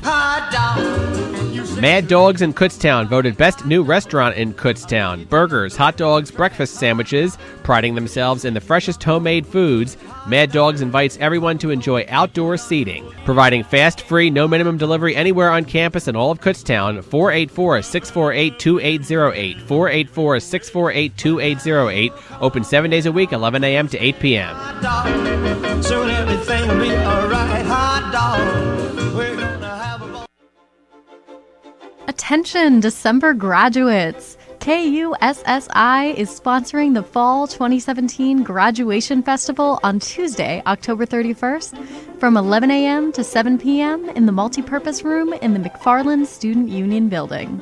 Hot dog, you Mad Dogs in Kutztown voted best new restaurant in Kutztown. Burgers, hot dogs, breakfast sandwiches, priding themselves in the freshest homemade foods. Mad Dogs invites everyone to enjoy outdoor seating, providing fast, free, no minimum delivery anywhere on campus in all of Kutztown. 484-648-2808. 484-648-2808. Open 7 days a week, 11 a.m. to 8 p.m. Soon everything will be alright. Hot dog. We're gonna have a ball. Attention, December graduates! KUSSI is sponsoring the Fall 2017 Graduation Festival on Tuesday, October 31st from 11 a.m. to 7 p.m. in the multipurpose room in the McFarland Student Union Building.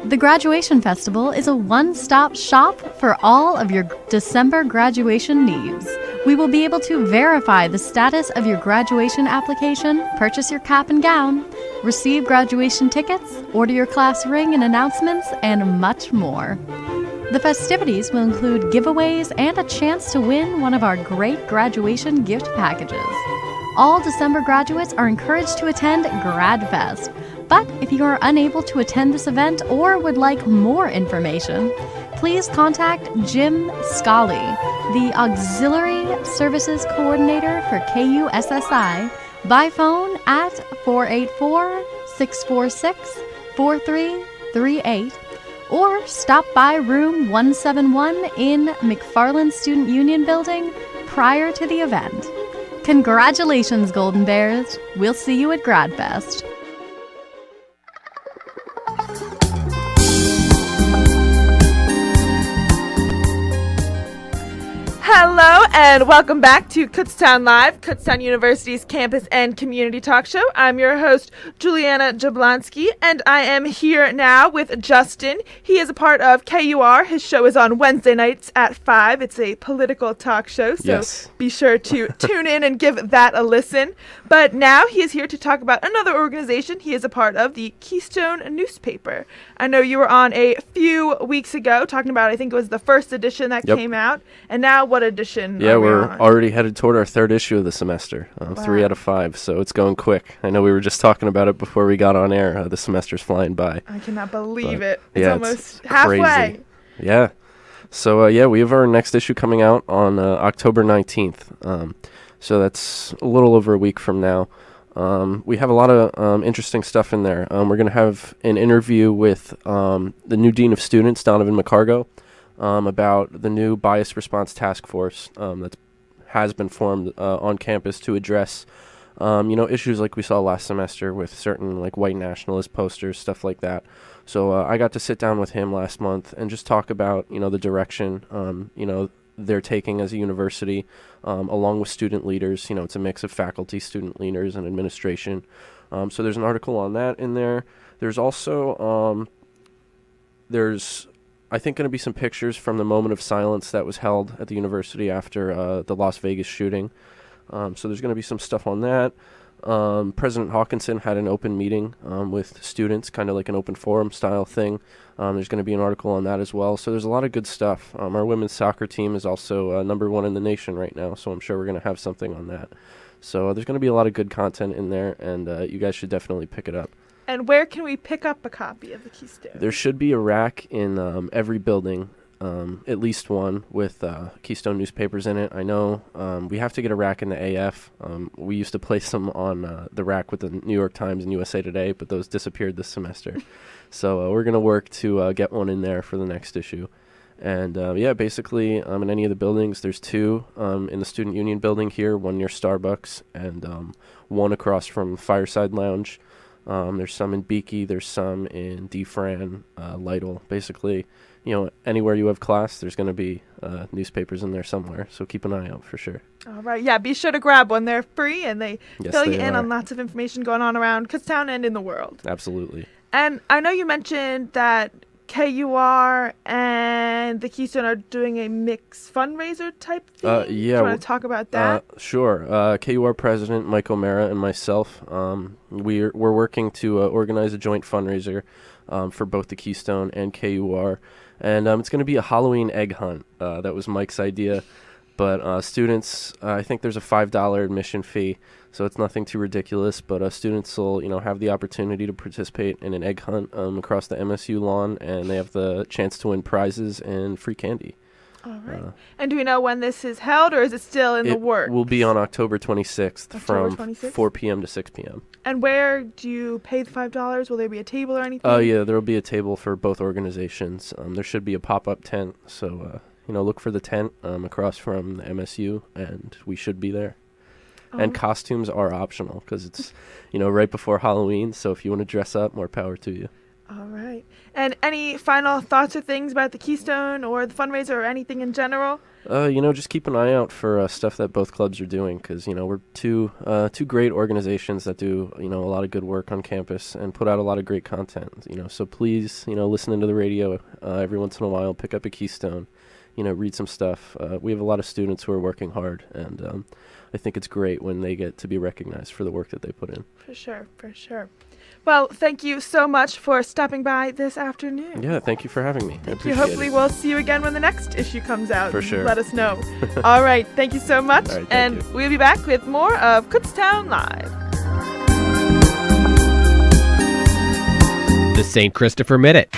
The Graduation Festival is a one-stop shop for all of your December graduation needs. We will be able to verify the status of your graduation application, purchase your cap and gown, receive graduation tickets, order your class ring and announcements, and much more. The festivities will include giveaways and a chance to win one of our great graduation gift packages. All December graduates are encouraged to attend GradFest. But if you are unable to attend this event or would like more information, please contact Jim Scully, the Auxiliary Services Coordinator for KUSSI, by phone at 484-646-4338 or stop by room 171 in McFarland Student Union Building prior to the event. Congratulations, Golden Bears. We'll see you at GradFest. Hello and welcome back to Kutztown Live, Kutztown University's campus and community talk show. I'm your host, Juliana Jablonski, and I am here now with Justin. He is a part of KUR. His show is on Wednesday nights at 5. It's a political talk show, so Be sure to tune in and give that a listen. But now he is here to talk about another organization he is a part of, the Keystone newspaper. I know you were on a few weeks ago talking about, I think it was the first edition that came out, and now what edition Yeah, we're on? already headed toward our third issue of the semester, 3 out of 5, so it's going quick. I know we were just talking about it before we got on air. The semester's flying by. I cannot believe it. It's yeah, almost halfway. Crazy. Yeah. So, we have our next issue coming out on October 19th. So that's a little over a week from now. We have a lot of interesting stuff in there. We're going to have an interview with the new Dean of Students, Donovan McCargo, about the new Bias Response Task Force that has been formed on campus to address issues like we saw last semester with certain like white nationalist posters, stuff like that. So I got to sit down with him last month and just talk about the direction they're taking as a university, along with student leaders. It's a mix of faculty, student leaders, and administration. So there's an article on that in there. There's also I think going to be some pictures from the moment of silence that was held at the university after the Las Vegas shooting. So there's going to be some stuff on that. President Hawkinson had an open meeting with students, kind of like an open forum style thing. There's going to be an article on that as well. So there's a lot of good stuff. Our women's soccer team is also number 1 in the nation right now, so I'm sure we're going to have something on that. So there's going to be a lot of good content in there, and you guys should definitely pick it up. And where can we pick up a copy of the Keystone? There should be a rack in every building, at least one, with Keystone newspapers in it. I know we have to get a rack in the AF. We used to place them on the rack with the New York Times and USA Today, but those disappeared this semester. So we're going to work to get one in there for the next issue. And basically in any of the buildings, there's 2 in the Student Union building here, one near Starbucks, and one across from Fireside Lounge. There's some in Beakey, there's some in DeFran, Lytle. Basically, anywhere you have class, there's going to be newspapers in there somewhere. So keep an eye out for sure. All right. Yeah, be sure to grab one. They're free, and they fill you in on lots of information going on around Kutztown and in the world. Absolutely. And I know you mentioned that KUR and the Keystone are doing a mixed fundraiser type thing. Do you want to talk about that? Sure. KUR president Mike O'Mara and myself, we're working to organize a joint fundraiser for both the Keystone and KUR, and it's going to be a Halloween egg hunt. That was Mike's idea, But students, I think there's a $5 admission fee, so it's nothing too ridiculous. But students will, have the opportunity to participate in an egg hunt across the MSU lawn, and they have the chance to win prizes and free candy. All right. And do we know when this is held, or is it still in the works? It will be on October 26th from 26th? 4 p.m. to 6 p.m. And where do you pay the $5? Will there be a table or anything? Oh, yeah, there will be a table for both organizations. There should be a pop-up tent, so, look for the tent across from the MSU, and we should be there. And costumes are optional because it's, right before Halloween, so if you want to dress up, more power to you. All right. And any final thoughts or things about the Keystone or the fundraiser or anything in general? Just keep an eye out for stuff that both clubs are doing because, we're two great organizations that do, a lot of good work on campus and put out a lot of great content, So please, listen into the radio every once in a while, pick up a Keystone, read some stuff. We have a lot of students who are working hard, and I think it's great when they get to be recognized for the work that they put in. For sure. Well, thank you so much for stopping by this afternoon. Yeah, thank you for having me. I appreciate it. Hopefully we'll see you again when the next issue comes out. For sure. Let us know. All right, thank you so much. All right, and we'll be back with more of Kutztown Live. The St. Christopher Minute.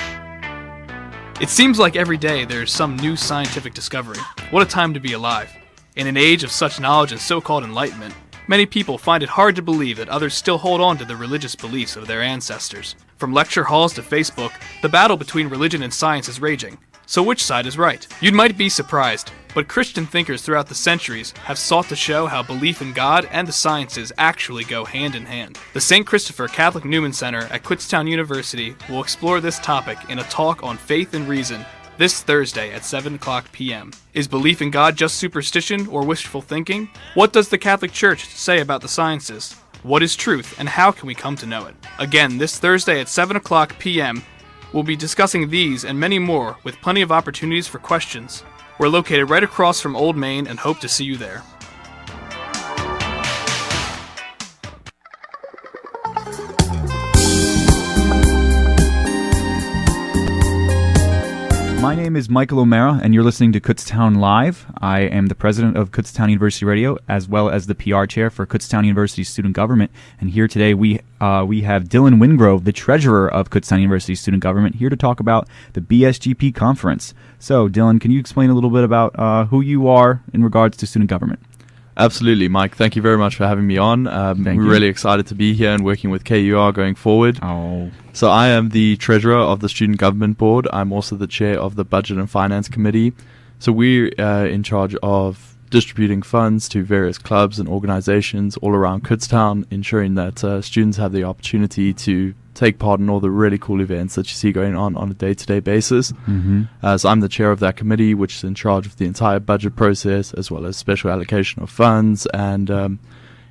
It seems like every day there's some new scientific discovery. What a time to be alive. In an age of such knowledge and so-called enlightenment, many people find it hard to believe that others still hold on to the religious beliefs of their ancestors. From lecture halls to Facebook, the battle between religion and science is raging. So which side is right? You might be surprised, but Christian thinkers throughout the centuries have sought to show how belief in God and the sciences actually go hand in hand. The St. Christopher Catholic Newman Center at Kutztown University will explore this topic in a talk on faith and reason this Thursday at 7 o'clock p.m. Is belief in God just superstition or wishful thinking? What does the Catholic Church say about the sciences? What is truth, and how can we come to know it? Again, this Thursday at 7 o'clock p.m., we'll be discussing these and many more with plenty of opportunities for questions. We're located right across from Old Main and hope to see you there. My name is Michael O'Mara, and you're listening to Kutztown Live. I am the president of Kutztown University Radio, as well as the PR chair for Kutztown University Student Government. And here today we have Dylan Wingrove, the treasurer of Kutztown University Student Government, here to talk about the BSGP conference. So, Dylan, can you explain a little bit about who you are in regards to student government? Absolutely, Mike. Thank you very much for having me on. We're really excited to be here and working with KUR going forward. So I am the treasurer of the Student Government Board. I'm also the chair of the Budget and Finance Committee. So we're in charge of distributing funds to various clubs and organizations all around Kutztown, ensuring that students have the opportunity to take part in all the really cool events that you see going on a day-to-day basis. So I'm the chair of that committee, which is in charge of the entire budget process, as well as special allocation of funds and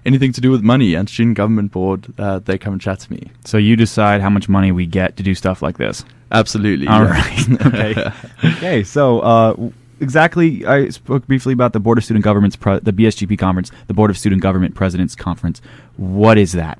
anything to do with money. And Student Government Board, they come and chat to me. So you decide how much money we get to do stuff like this? Absolutely. All right. Okay. Okay. So exactly, I spoke briefly about the Board of Student Government's, the BSGP conference, the Board of Student Government Presidents Conference. What is that?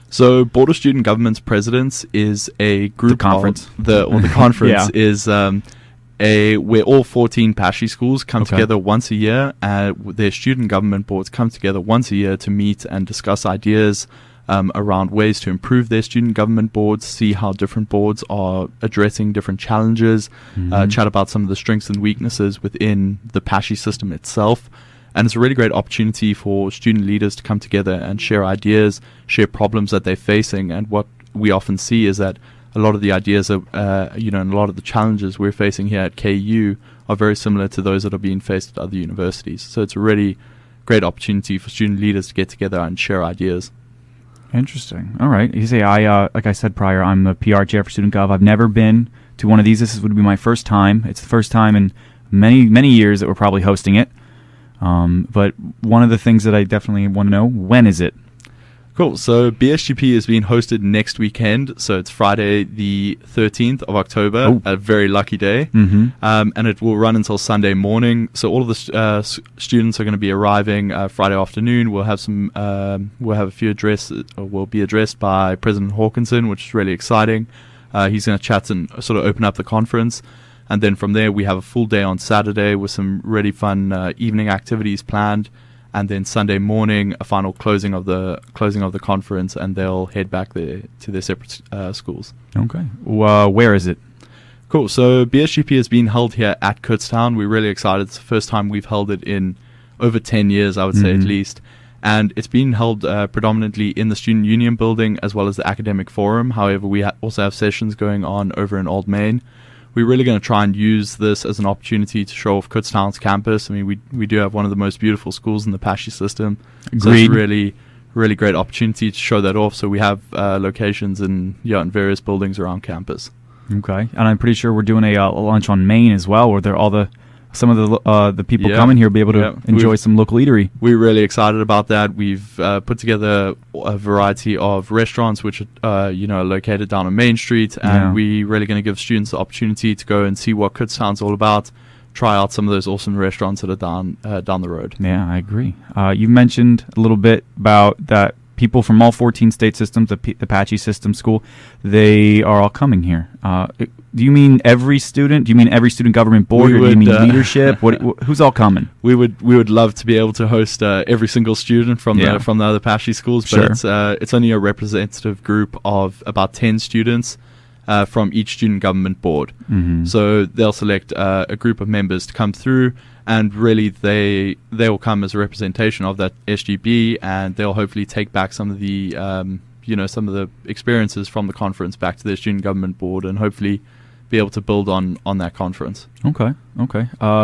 So, Board of Student Government's Presidents is a group the conference. The conference is where all 14 PASHI schools come together once a year. Their student government boards come together once a year to meet and discuss ideas around ways to improve their student government boards, see how different boards are addressing different challenges, chat about some of the strengths and weaknesses within the PASHI system itself. And it's a really great opportunity for student leaders to come together and share ideas, share problems that they're facing. And what we often see is that a lot of the ideas and a lot of the challenges we're facing here at KU are very similar to those that are being faced at other universities. So it's a really great opportunity for student leaders to get together and share ideas. Interesting. All right. You say, like I said prior, I'm the PR chair for Student Gov. I've never been to one of these. This would be my first time. It's the first time in many, many years that we're probably hosting it. But one of the things that I definitely want to know, when is it? Cool. So BSGP is being hosted next weekend. So it's Friday the 13th of October, a very lucky day. And it will run until Sunday morning. So all of the students are going to be arriving Friday afternoon. We'll have a few addresses, or will be addressed by President Hawkinson, which is really exciting. He's going to chat and sort of open up the conference. And then from there, we have a full day on Saturday with some really fun evening activities planned. And then Sunday morning, a final closing of the conference, and they'll head back there to their separate schools. Okay. Where is it? Cool. So BSGP has been held here at Kutztown. We're really excited. It's the first time we've held it in over 10 years, I would say at least. And it's been held predominantly in the Student Union building as well as the Academic Forum. However, we also have sessions going on over in Old Main. We're really going to try and use this as an opportunity to show off Kutztown's campus. I mean, we do have one of the most beautiful schools in the Pashi system. Agreed. So it's a really, really great opportunity to show that off. So we have locations in various buildings around campus. Okay. And I'm pretty sure we're doing a lunch on Main as well, where there are some of the people coming here will be able to enjoy some local eatery. We're really excited about that. We've put together a variety of restaurants which are located down on Main Street, and we're really going to give students the opportunity to go and see what Kutztown's all about, try out some of those awesome restaurants that are down the road. Yeah, I agree. You mentioned a little bit about that people from all 14 state systems, the Apache system school, they are all coming here. Do you mean every student? Do you mean every student government board? Or do you mean leadership? Who's all coming? We would love to be able to host every single student from the other Apache schools, but it's only a representative group of about 10 students from each student government board. Mm-hmm. So they'll select a group of members to come through, and really they will come as a representation of that SGB, and they'll hopefully take back some of the some of the experiences from the conference back to their student government board, and hopefully be able to build on that conference. Okay.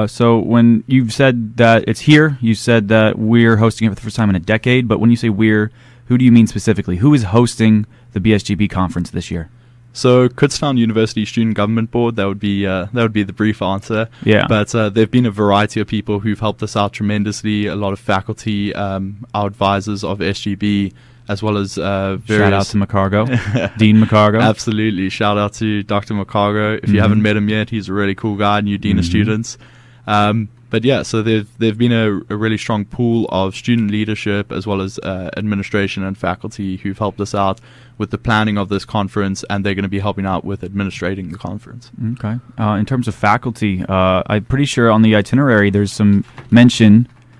So when you've said that it's here, you said that we're hosting it for the first time in a decade, but when you say we're, who do you mean specifically? Who is hosting the BSGB conference this year? So Kutztown University Student Government Board, that would be the brief answer. Yeah. But there've been a variety of people who've helped us out tremendously. A lot of faculty, our advisors of SGB, as well as various... Shout out to McCargo, Dean McCargo. Absolutely. Shout out to Dr. McCargo. If you haven't met him yet, he's a really cool guy, new dean of students. But yeah, so they've been a really strong pool of student leadership as well as administration and faculty who've helped us out with the planning of this conference, and they're going to be helping out with administrating the conference. Okay. In terms of faculty, I'm pretty sure on the itinerary there's some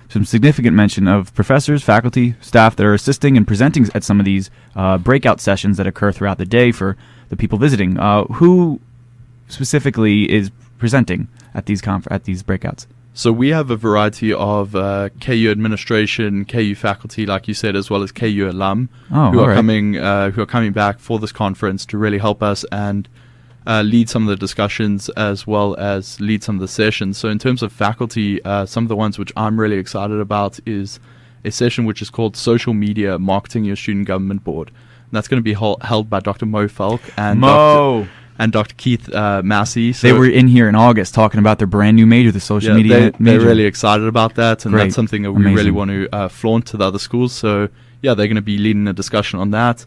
significant mention of professors, faculty, staff that are assisting and presenting at some of these breakout sessions that occur throughout the day for the people visiting. Who specifically is presenting at these breakouts? So we have a variety of KU administration, KU faculty, like you said, as well as KU alum who are coming back for this conference to really help us and lead some of the discussions as well as lead some of the sessions. So in terms of faculty, some of the ones which I'm really excited about is a session which is called Social Media Marketing Your Student Government Board. And that's going to be held by Dr. Mo Falk and Dr. Keith Massey. So they were in here in August talking about their brand new major, the social media major. They're really excited about that, and that's something that we Amazing. really want to flaunt to the other schools. So yeah, they're going to be leading a discussion on that.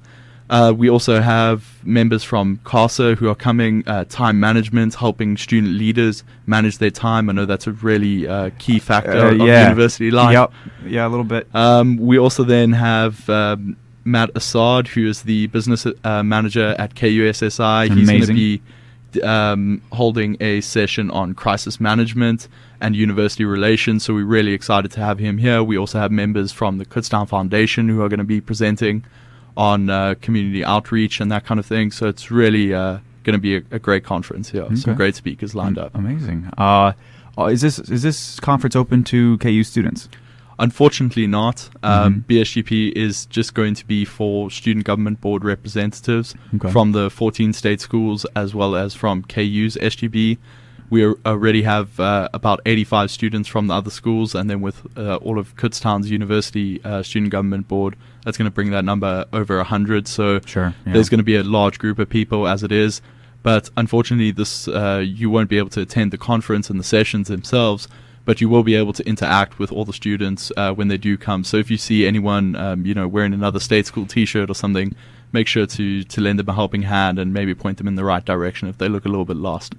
We also have members from CASA who are coming, time management, helping student leaders manage their time. I know that's a really key factor of university life. Yeah, a little bit. We also then have Matt Assad, who is the business manager at KUSSI. He's going to be holding a session on crisis management and university relations, so we're really excited to have him here. We also have members from the Kutztown Foundation who are going to be presenting on community outreach and that kind of thing, so it's really going to be a great conference here. Some great speakers lined up. Amazing. Is this conference open to KU students? Unfortunately not. BSGP is just going to be for student government board representatives from the 14 state schools as well as from KU's SGB. We already have about 85 students from the other schools, and then with all of Kutztown's university student government board, that's going to bring that number over 100. So there's going to be a large group of people as it is. But unfortunately, this you won't be able to attend the conference and the sessions themselves, but you will be able to interact with all the students when they do come. So if you see anyone, wearing another state school T-shirt or something, make sure to lend them a helping hand and maybe point them in the right direction if they look a little bit lost.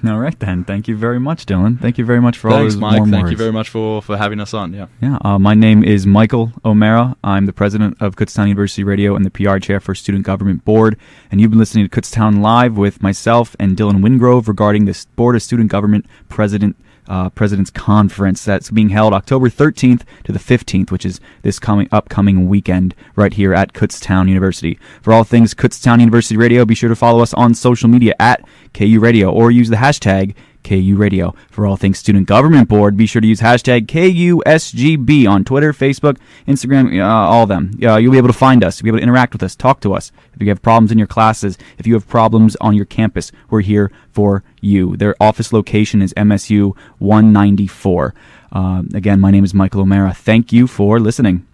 All right, then. Thank you very much, Dylan. Thank you very much for all those Mike. warm Thank words. you very much for having us on. My name is Michael O'Mara. I'm the president of Kutztown University Radio and the PR chair for Student Government Board. And you've been listening to Kutztown Live with myself and Dylan Wingrove regarding this Board of Student Government President's Conference that's being held October 13th to the 15th, which is this upcoming weekend right here at Kutztown University. For all things Kutztown University Radio, be sure to follow us on social media at KURadio or use the hashtag KURadio. For all things Student Government Board, be sure to use hashtag KUSGB on Twitter, Facebook, Instagram, all of them. You'll be able to find us. You'll be able to interact with us, talk to us. If you have problems in your classes, if you have problems on your campus, we're here for you. Their office location is MSU 194. Again, my name is Michael O'Mara. Thank you for listening.